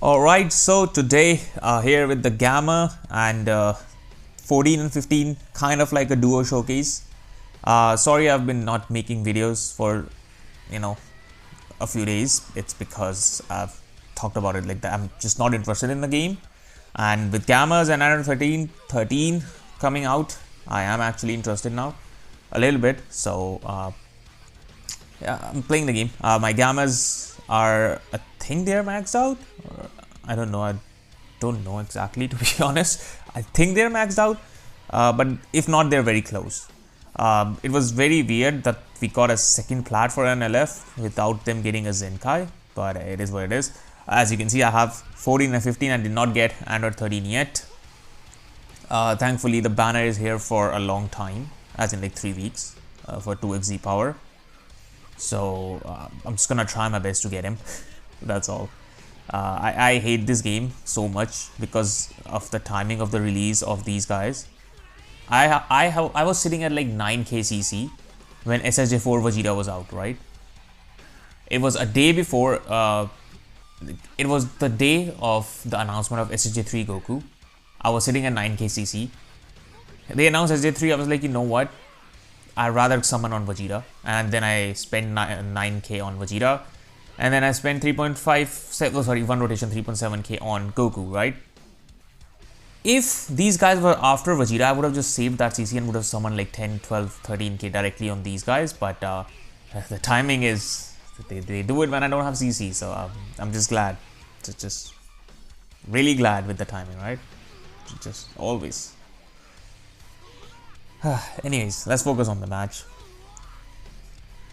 Alright, so today here with the Gamma and 14 and 15, kind of like a duo showcase. Sorry I've been not making videos for, you know, a few days. It's because I've talked about it like that. I'm just not interested in the game. And with Gammas and Android 13 coming out, I am actually interested now a little bit. So yeah, I'm playing the game. My Gammas are, I think they're maxed out. Or, I don't know. I don't know exactly, to be honest. I think they're maxed out, but if not, they're very close. It was very weird that we got a second plat for an LF without them getting a Zenkai, but it is what it is. As you can see, I have 14 and 15. I did not get Android 13 yet. Thankfully, the banner is here for a long time, as in like 3 weeks, for 2xz power. So I'm just gonna try my best to get him. That's all. I hate this game so much because of the timing of the release of these guys. I was sitting at like 9k CC when SSJ4 Vegeta was out, right? It was a day before. It was the day of the announcement of SSJ3 Goku. I was sitting at 9k CC. They announced SSJ3. I was like, you know what? I'd rather summon on Vegeta, and then I spent 9k on Vegeta, and then I spent 3.5, one rotation 3.7k on Goku, right? If these guys were after Vegeta, I would have just saved that CC and would have summoned like 10, 12, 13k directly on these guys, but the timing is, they do it when I don't have CC, so I'm just glad, just really glad with the timing, right? Just always. Anyways, let's focus on the match.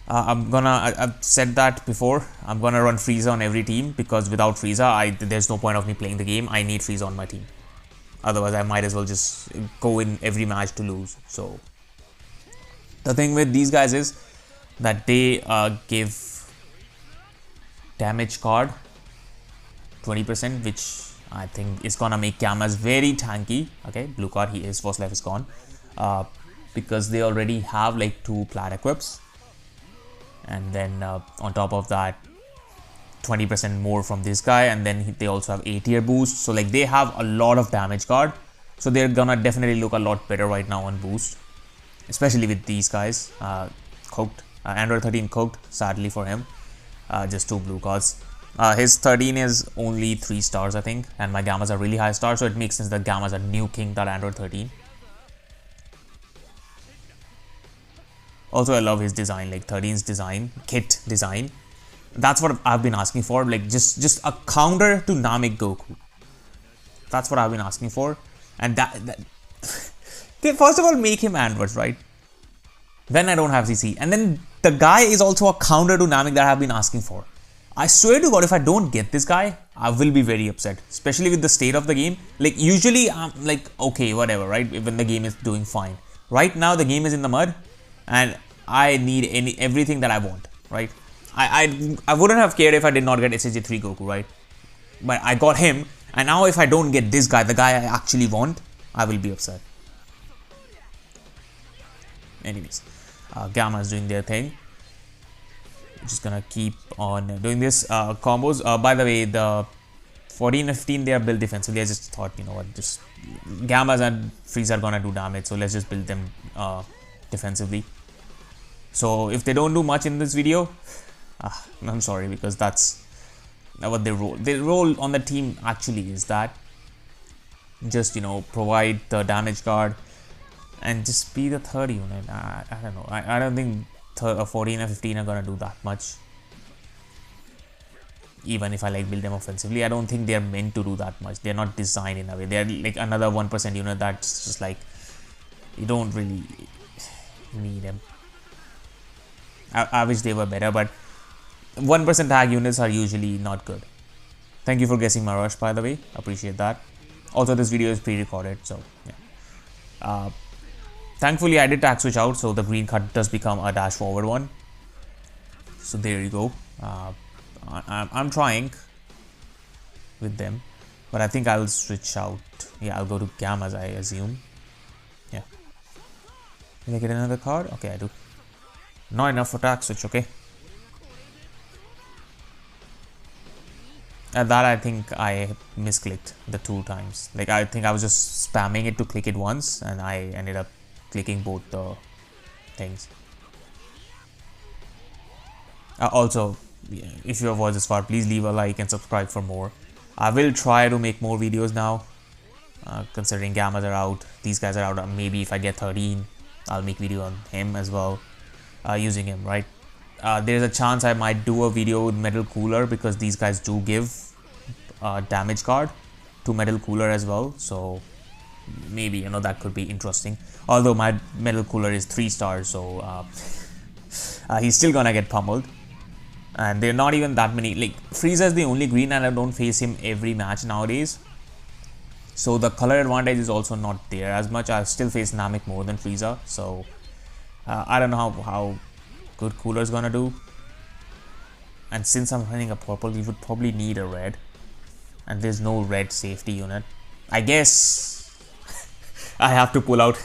I've said that before, I'm gonna run Frieza on every team because without Frieza, there's no point of me playing the game. I need Frieza on my team. Otherwise, I might as well just go in every match to lose. So, the thing with these guys is that they give damage card 20%, which I think is gonna make Gammas very tanky. Okay, blue card, his first life is gone. Because they already have like 2 plat equips, and then on top of that 20% more from this guy, and then they also have A tier boost, so like they have a lot of damage card, so they're gonna definitely look a lot better right now on boost, especially with these guys. Cooked, Android 13 cooked, sadly for him. Just 2 blue cards. His 13 is only 3 stars, I think, and my Gammas are really high stars, so it makes sense that Gammas are nuking that Android 13. Also, I love his design, like 13's design, kit design. That's what I've been asking for, like just a counter to Namek Goku. That's what I've been asking for. And that they first of all make him Androids, right? When I don't have CC. And then the guy is also a counter to Namek that I've been asking for. I swear to God, if I don't get this guy, I will be very upset. Especially with the state of the game. Like, usually I'm like, okay, whatever, right? When the game is doing fine. Right now, the game is in the mud. And I need everything that I want, right? I wouldn't have cared if I did not get SSJ3 Goku, right? But I got him, and now if I don't get this guy, the guy I actually want, I will be upset. Anyways, Gamma is doing their thing. Just gonna keep on doing this combos. By the way, the 14 and 15 they are built defensively. I just thought, you know what, just Gammas and Frieza are gonna do damage, so let's just build them defensively. So if they don't do much in this video, I'm sorry, because that's what they roll. Their role on the team actually is that just, you know, provide the damage card and just be the third unit. I don't know. I don't think 14 and 15 are gonna do that much. Even if I like build them offensively, I don't think they're meant to do that much. They're not designed in a way. They're like another 1% unit that's just like, you don't really need them. I wish they were better, but 1% tag units are usually not good. Thank you for guessing my rush, by the way. Appreciate that. Also, this video is pre-recorded, so yeah. Thankfully, I did tag switch out, so the green card does become a dash forward one. So there you go. I'm trying with them, but I think I'll switch out. Yeah, I'll go to Gammas, I assume. Yeah. Did I get another card? Okay, I do. Not enough for tag switch, okay. At that I think I misclicked the 2 times. Like I think I was just spamming it to click it once and I ended up clicking both the things. Also, if you have watched this far, please leave a like and subscribe for more. I will try to make more videos now. Considering Gammas are out, these guys are out. Maybe if I get 13, I'll make video on him as well, using him, right? There's a chance I might do a video with Metal Cooler because these guys do give damage card to Metal Cooler as well. So maybe, you know, that could be interesting. Although my Metal Cooler is 3 stars, so he's still gonna get pummeled. And they're not even that many. Like Frieza is the only green, and I don't face him every match nowadays. So the color advantage is also not there as much. I still face Namek more than Frieza. So I don't know how good Cooler is gonna do. And since I'm running a purple, we would probably need a red. And there's no red safety unit. I guess I have to pull out.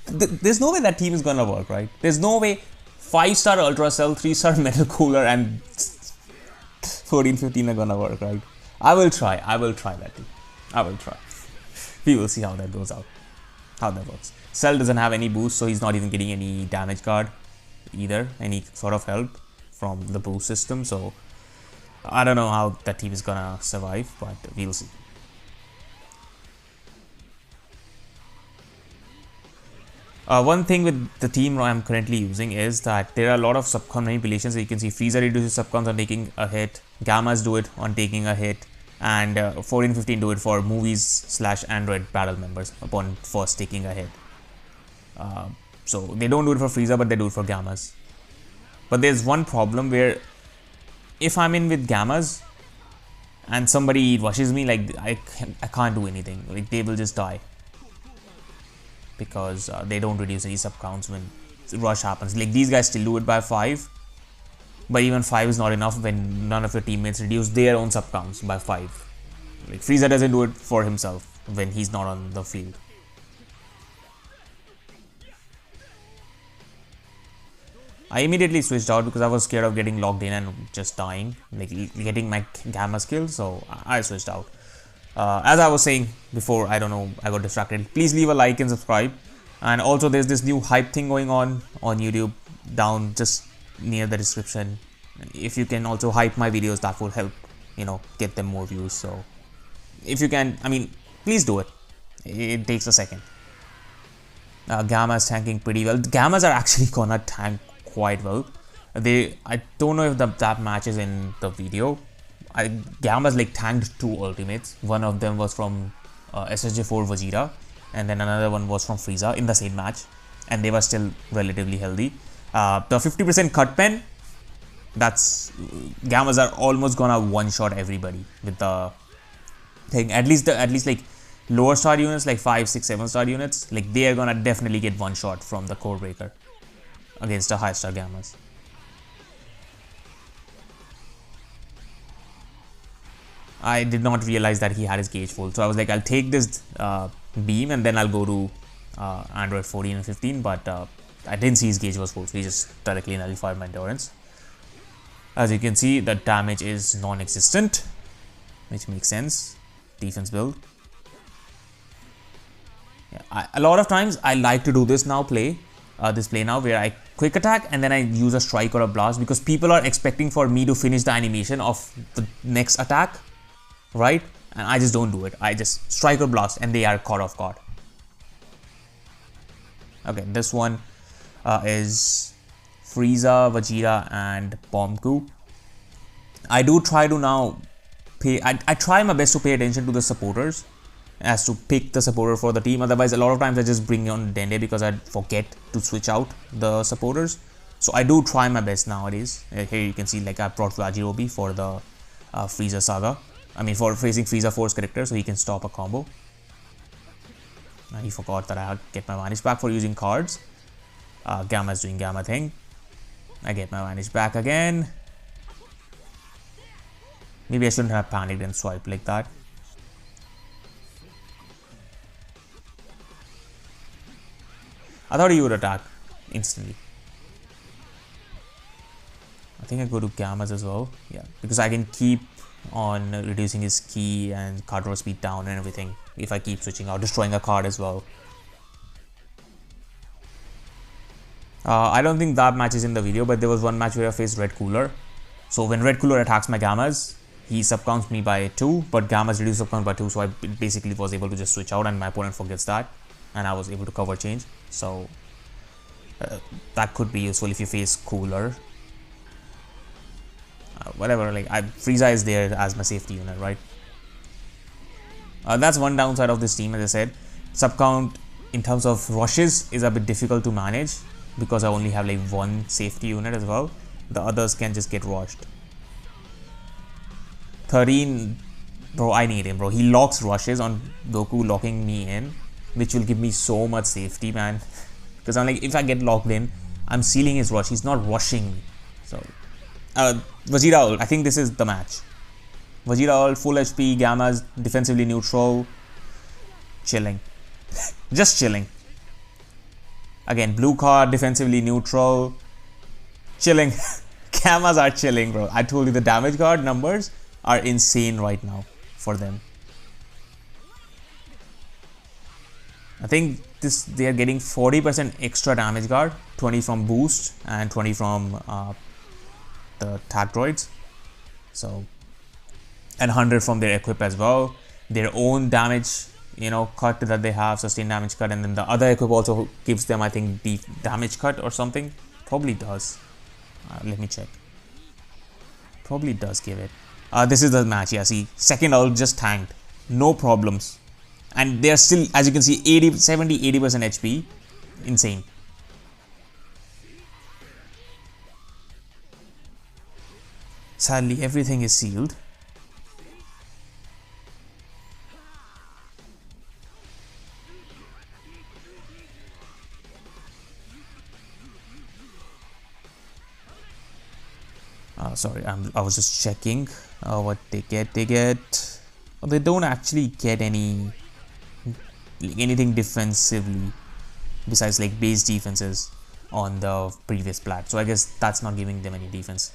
There's no way that team is gonna work, right? There's no way 5-star Ultra Cell, 3-star Metal Cooler, and 14-15 are gonna work, right? I will try that too. I will try. We will see how that goes out. How that works. Cell doesn't have any boost, so he's not even getting any damage card either. Any sort of help from the boost system. So I don't know how that team is gonna survive, but we'll see. One thing with the team I'm currently using is that there are a lot of subcon manipulations. So you can see Frieza reduces subcons on taking a hit, Gammas do it on taking a hit, and 14-15 do it for movies/Android battle members upon first taking a hit. So they don't do it for Frieza, but they do it for Gammas. But there's one problem where if I'm in with Gammas and somebody rushes me, like I can't do anything. Like they will just die. Because they don't reduce any sub counts when rush happens. Like these guys still do it by 5, but even 5 is not enough when none of your teammates reduce their own sub counts by 5. Like Frieza doesn't do it for himself when he's not on the field. I immediately switched out because I was scared of getting locked in and just dying, like getting my Gamma skill, so I switched out. As I was saying before, I don't know, I got distracted. Please leave a like and subscribe. And also there's this new hype thing going on YouTube down just near the description. If you can also hype my videos, that will help, you know, get them more views. So if you can, I mean, please do it. It takes a second. Gamma is tanking pretty well. The Gammas are actually gonna tank quite well. I don't know if that matches in the video. Gammas like tanked 2 ultimates. One of them was from SSJ4 Vegeta, and then another one was from Frieza in the same match, and they were still relatively healthy. The 50% cut pen, that's Gammas are almost gonna one-shot everybody with the thing. At least like lower star units, like 5, 6, 7-star units, like they are gonna definitely get one shot from the core breaker against the high star Gammas. I did not realize that he had his gauge full, so I was like, I'll take this beam and then I'll go to Android 14 and 15, but I didn't see his gauge was full, so he just directly nullified my endurance. As you can see, the damage is non-existent, which makes sense. Defense build. Yeah, a lot of times I like to do this play now where I quick attack and then I use a strike or a blast because people are expecting for me to finish the animation of the next attack, right? And I just don't do it. I just strike or blast and they are caught off guard. Okay, this one is Frieza, Vegeta, and Bomku. I do try to now I try my best to pay attention to the supporters as to pick the supporter for the team. Otherwise, a lot of times I just bring on Dende because I forget to switch out the supporters. So I do try my best nowadays. Here you can see like I brought Vlajirobi for the Frieza saga. I mean for facing Frieza Force character so he can stop a combo. He forgot that I had to get my Vanish back for using cards. Gamma is doing Gamma thing. I get my Vanish back again. Maybe I shouldn't have panicked and swiped like that. I thought he would attack instantly. I think I go to Gammas as well. Yeah, because I can keep on reducing his key and card draw speed down and everything if I keep switching out, destroying a card as well. I don't think that match is in the video, but there was one match where I faced Red Cooler. So when Red Cooler attacks my Gammas, he subcounts me by 2, but Gammas reduce subcount by 2, so I basically was able to just switch out and my opponent forgets that, and I was able to cover change. So that could be useful if you face Cooler. Whatever, like Frieza is there as my safety unit, right? That's one downside of this team, as I said. Subcount in terms of rushes is a bit difficult to manage because I only have like one safety unit as well. The others can just get rushed. 13, bro, I need him, bro. He locks rushes on Goku, locking me in, which will give me so much safety, man. Because I'm like, if I get locked in, I'm sealing his rush. He's not rushing me. So, Vegeta ult. I think this is the match. Vegeta ult, full HP, Gammas, defensively neutral, chilling. Just chilling. Again, blue card, defensively neutral, chilling. Gammas are chilling, bro. I told you the damage card numbers are insane right now for them. I think they are getting 40% extra damage guard, 20 from boost and 20 from the tag droids. So, and 100 from their equip as well. Their own damage, cut that they have, sustained damage cut, and then the other equip also gives them, I think, the damage cut or something. Probably does. Let me check. Probably does give it. This is the match. Yeah, see, second ult just tanked, no problems, and they're still, as you can see, 80, 70, 80% HP. Insane. Sadly, everything is sealed. Sorry, I was just checking what they get. Well, they don't actually get anything defensively besides like base defenses on the previous plat. So I guess that's not giving them any defense.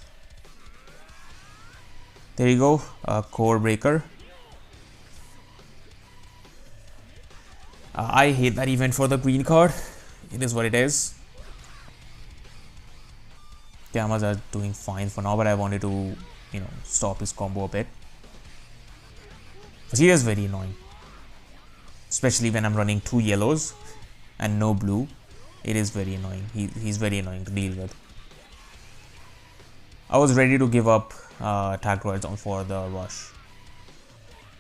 There you go, core breaker. I hate that event for the green card. It is what it is. Gammas are doing fine for now, but I wanted to, stop his combo a bit. But he is very annoying, especially when I'm running 2 yellows and no blue. It is very annoying. He's very annoying to deal with. I was ready to give up tag droids on for the rush,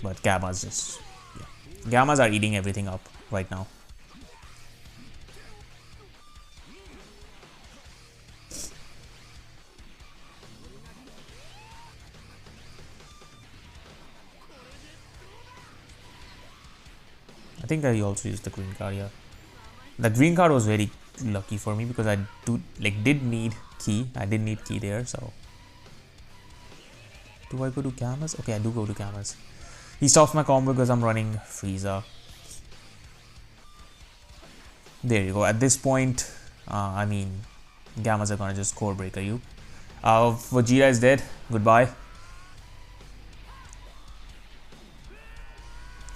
but Gammas just, Gammas are eating everything up right now. I think I also used the green card here. The green card was very lucky for me because I did need key. I did need key there, so. Do I go to Gammas? Okay, I do go to Gammas. He stops my combo because I'm running Frieza. There you go. At this point, I mean, Gammas are gonna just core breaker you. Vegeta is dead. Goodbye.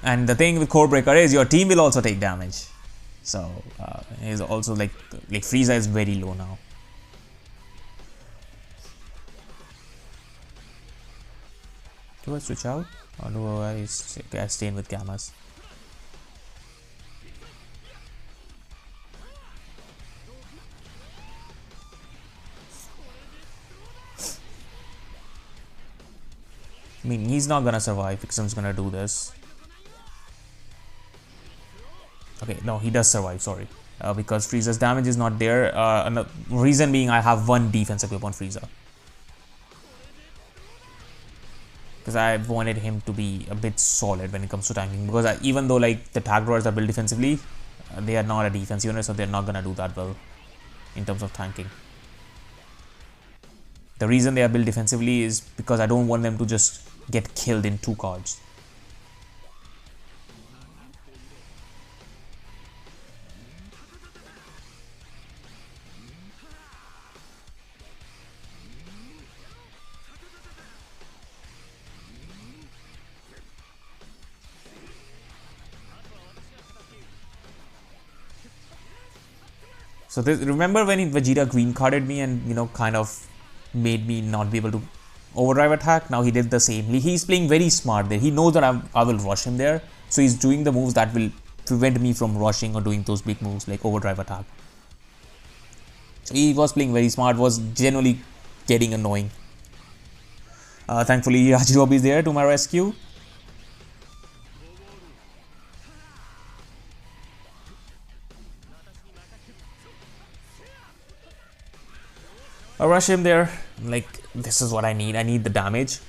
And the thing with core breaker is your team will also take damage. So is also like Frieza is very low now. Do I switch out or do I stay in with Gammas? I mean, he's not gonna survive because I'm just gonna do this. Okay, no, he does survive, sorry. Because Frieza's damage is not there. Reason being, I have 1 defense equip on Frieza. Because I wanted him to be a bit solid when it comes to tanking. Because even though like the tag droids are built defensively, they are not a defense unit, so they're not gonna do that well in terms of tanking. The reason they are built defensively is because I don't want them to just get killed in 2 cards. So this, remember when Vegeta green carded me and kind of made me not be able to overdrive attack? Now he did the same. He's playing very smart there. He knows that I will rush him there. So he's doing the moves that will prevent me from rushing or doing those big moves like overdrive attack. So he was playing very smart, was generally getting annoying. Thankfully Yajirobe is there to my rescue. I rush him there, like this is what I need the damage.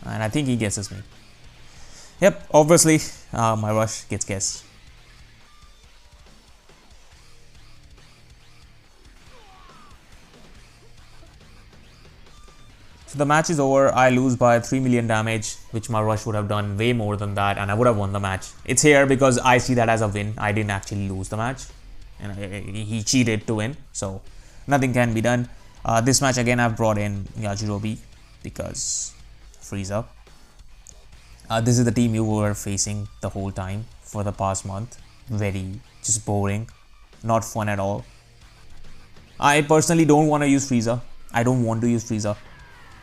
And I think he guesses me. Yep, obviously my rush gets guessed. So the match is over. I lose by 3 million damage, which my rush would have done way more than that, and I would have won the match. It's here because I see that as a win. I didn't actually lose the match, and he cheated to win, so nothing can be done. This match again, I've brought in Yajirobe because Frieza. This is the team you were facing the whole time for the past month. Very just boring, not fun at all. I personally don't want to use Frieza. I don't want to use Frieza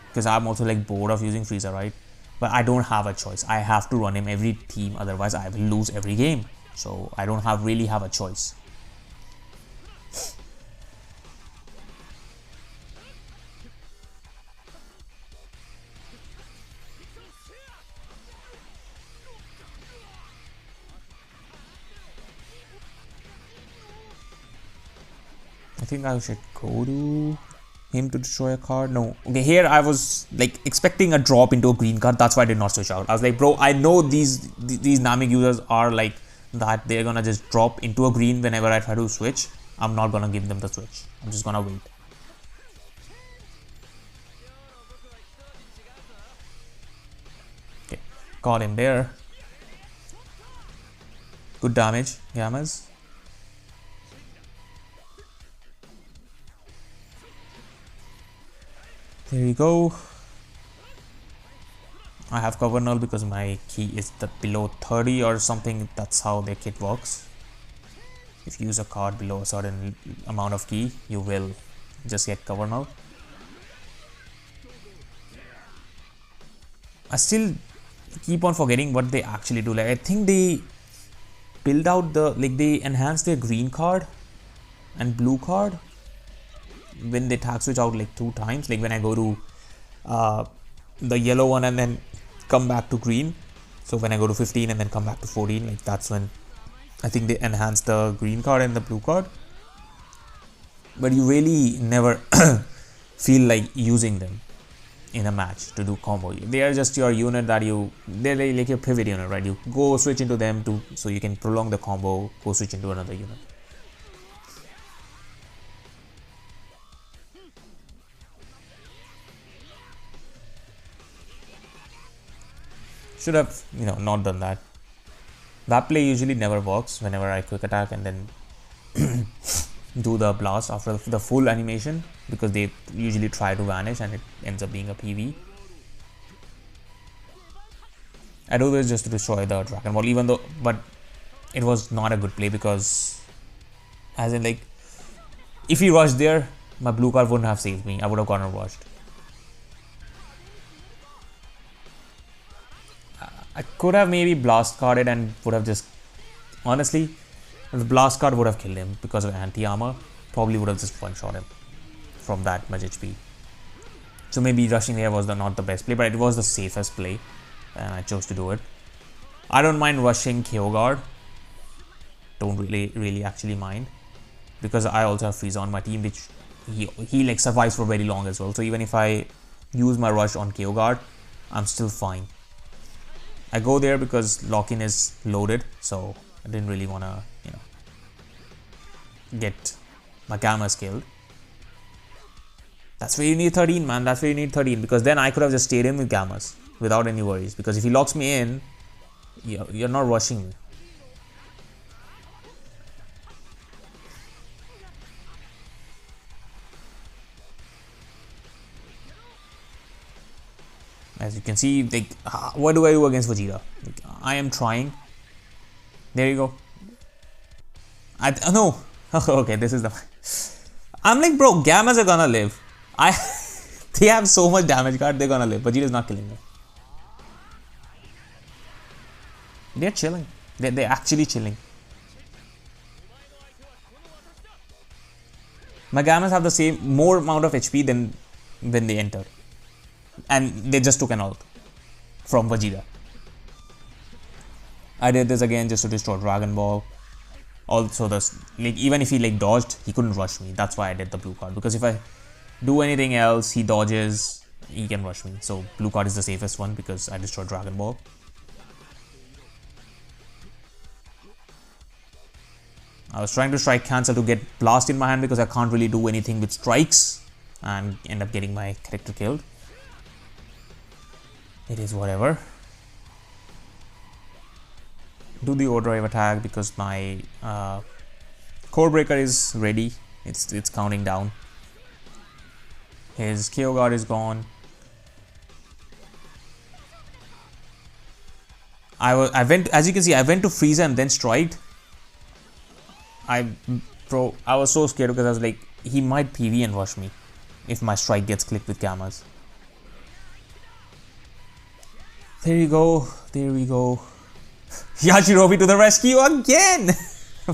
because I'm also like bored of using Frieza, right? But I don't have a choice. I have to run him every team, otherwise I will lose every game. So I don't really have a choice. I think I should go to him to destroy a card. No. Okay, here I was like expecting a drop into a green card. That's why I did not switch out. I was like, bro, I know these Namek users are like that. They're gonna just drop into a green whenever I try to switch. I'm not gonna give them the switch. I'm just gonna wait. Okay, got him there. Good damage, Gammas. There you go. I have cover null because my key is the below 30 or something. That's how their kit works. If you use a card below a certain amount of key, you will just get cover null. I still keep on forgetting what they actually do. Like I think they build out the they enhance their green card and blue card when they tag switch out like 2 times, like when I go to the yellow one and then come back to green. So when I go to 15 and then come back to 14, like that's when I think they enhance the green card and the blue card. But you really never feel like using them in a match to do combo. They are just your unit that they're like your pivot unit, right? You go switch into them so you can prolong the combo, go switch into another unit. Should have, not done that. That play usually never works whenever I quick attack and then do the blast after the full animation, because they usually try to vanish and it ends up being a PV. I do this just to destroy the Dragon Ball, but it was not a good play because, as in like, if he rushed there, my blue card wouldn't have saved me. I would have gotten rushed. I could have maybe blast carded and would have just, honestly, the blast card would have killed him because of anti-armor. Probably would have just one-shot him from that much HP. So maybe rushing there was not the best play, but it was the safest play and I chose to do it. I don't mind rushing Gaurd. Don't really actually mind, because I also have Frieza on my team, which he like survives for very long as well. So even if I use my rush on Gaurd, I'm still fine. I go there because lock-in is loaded, so I didn't really want to, get my Gammas killed. That's where you need 13, man. That's where you need 13, because then I could have just stayed in with Gammas without any worries. Because if he locks me in, you're not rushing me. As you can see, like, what do I do against Vegeta? Like, I am trying. There you go. No. Okay, this is the. I'm like, bro, Gammas are gonna live. They have so much damage card, they're gonna live. Vegeta's not killing them. They're chilling. They're actually chilling. My Gammas have the same, more amount of HP than when they entered. And they just took an ult from Vegeta. I did this again just to destroy Dragon Ball. Also, like, even if he like dodged, he couldn't rush me. That's why I did the blue card. Because if I do anything else, he dodges, he can rush me. So blue card is the safest one because I destroyed Dragon Ball. I was trying to strike cancel to get blast in my hand because I can't really do anything with strikes and end up getting my character killed. It is whatever. Do the overdrive attack because my core breaker is ready. It's counting down. His KO guard is gone. I went, as you can see, I went to Frieza and then striked. I was so scared because I was like, he might PV and rush me if my strike gets clicked with Gammas. There you go. There we go. Yajirobe to the rescue again!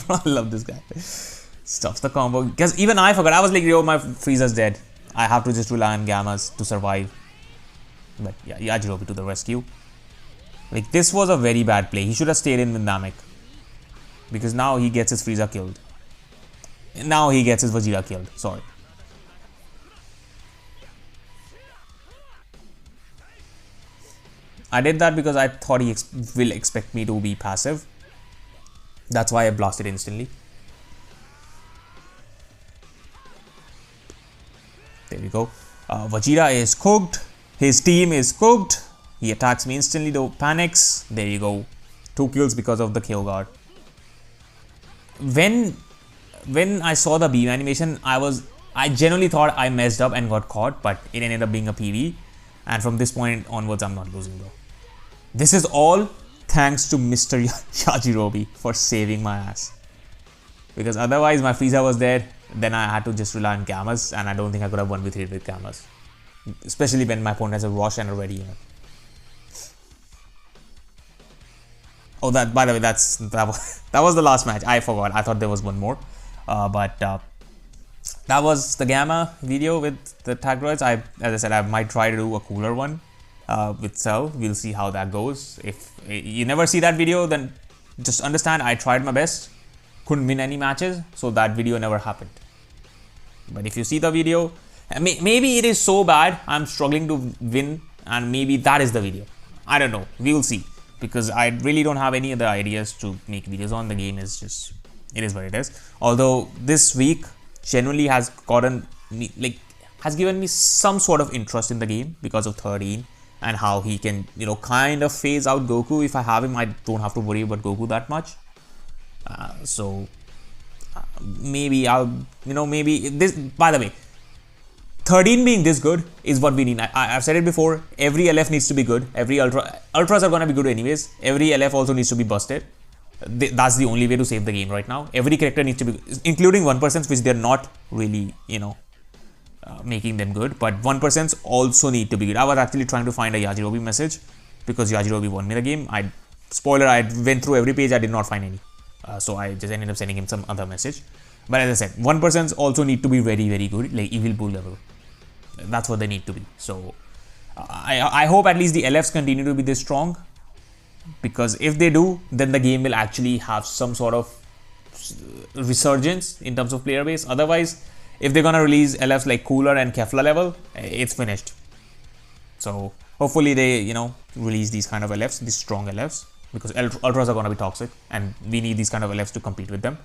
I love this guy. Stops the combo. Because even I forgot. I was like, yo, my Frieza's dead. I have to just rely on Gammas to survive. But yeah, Yajirobe to the rescue. Like, this was a very bad play. He should have stayed in with Namek. Because now he gets his Frieza killed. Now he gets his Vegeta killed. Sorry. I did that because I thought he will expect me to be passive. That's why I blasted instantly. There we go. Vegeta is cooked. His team is cooked. He attacks me instantly though. Panics. There you go. 2 kills because of the KO guard. When I saw the beam animation, I genuinely thought I messed up and got caught, but it ended up being a PV. And from this point onwards, I'm not losing though. This is all thanks to Mr. Yajirobe for saving my ass. Because otherwise my Frieza was there, then I had to just rely on Gammas, and I don't think I could have 1v3 with Gammas. Especially when my opponent has a Rosh and a ready unit. Oh, by the way, that was the last match. I forgot. I thought there was one more. But that was the Gamma video with the tag droids. As I said, I might try to do a cooler one with Cell. We'll see how that goes. If you never see that video, then just understand I tried my best. Couldn't win any matches, so that video never happened. But if you see the video, maybe it is so bad I'm struggling to win, and maybe that is the video. I don't know. We will see. Because I really don't have any other ideas to make videos on. The game is just, it is what it is. Although this week genuinely has given me some sort of interest in the game because of 13 and how he can, kind of phase out Goku. If I have him, I don't have to worry about Goku that much. Maybe maybe this, by the way, 13 being this good is what we need. I've said it before, every LF needs to be good. Every Ultras are going to be good anyways. Every LF also needs to be busted. That's the only way to save the game right now. Every character needs to be, including 1%, which they're not really, making them good. But 1% also need to be good. I was actually trying to find a Yajirobe message because Yajirobe won me the game. Spoiler, I went through every page, I did not find any. So I just ended up sending him some other message. But as I said, 1% also need to be very, very good, like Evil Bull level. That's what they need to be. So I hope at least the LFs continue to be this strong, because if they do, then the game will actually have some sort of resurgence in terms of player base. Otherwise, if they're gonna release LFs like Cooler and Kefla level, it's finished. So hopefully they release these kind of LFs, these strong LFs, because Ultras are gonna be toxic and we need these kind of LFs to compete with them,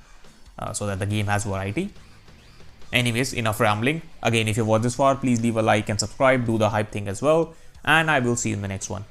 so that the game has variety. Anyways, enough rambling. Again, if you watched this far, please leave a like and subscribe, do the hype thing as well, and I will see you in the next one.